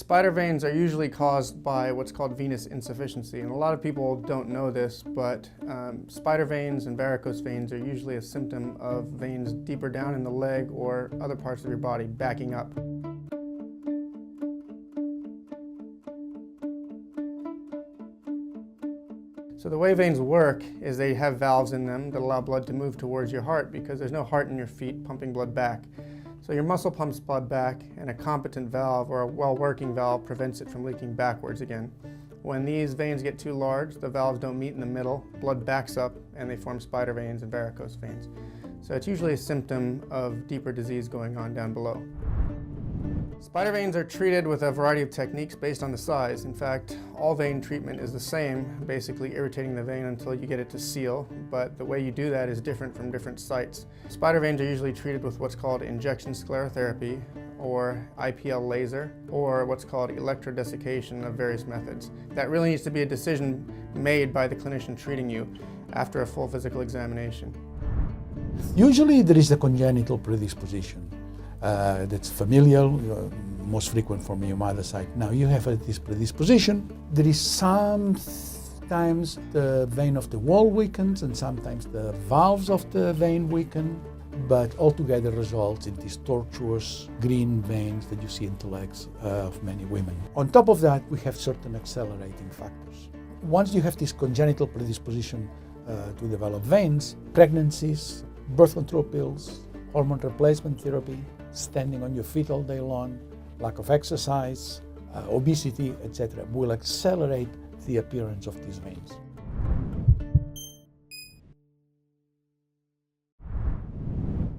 Spider veins are usually caused by what's called venous insufficiency, and a lot of people don't know this, but spider veins and varicose veins are usually a symptom of veins deeper down in the leg or other parts of your body backing up. So the way veins work is they have valves in them that allow blood to move towards your heart because there's no heart in your feet pumping blood back. So your muscle pumps blood back, and a competent valve or a well-working valve prevents it from leaking backwards again. When these veins get too large, the valves don't meet in the middle, blood backs up, and they form spider veins and varicose veins. So it's usually a symptom of deeper disease going on down below. Spider veins are treated with a variety of techniques based on the size. In fact, all vein treatment is the same, basically irritating the vein until you get it to seal, but the way you do that is different from different sites. Spider veins are usually treated with what's called injection sclerotherapy, or IPL laser, or what's called electrodesiccation of various methods. That really needs to be a decision made by the clinician treating you after a full physical examination. Usually there is a congenital predisposition. That's familial, most frequent for myomatous site. Now you have this predisposition. There is sometimes the vein of the wall weakens and sometimes the valves of the vein weaken, but altogether results in these tortuous green veins that you see in the legs of many women. On top of that, we have certain accelerating factors. Once you have this congenital predisposition to develop veins, pregnancies, birth control pills, hormone replacement therapy, standing on your feet all day long, lack of exercise, obesity, etc., will accelerate the appearance of these veins.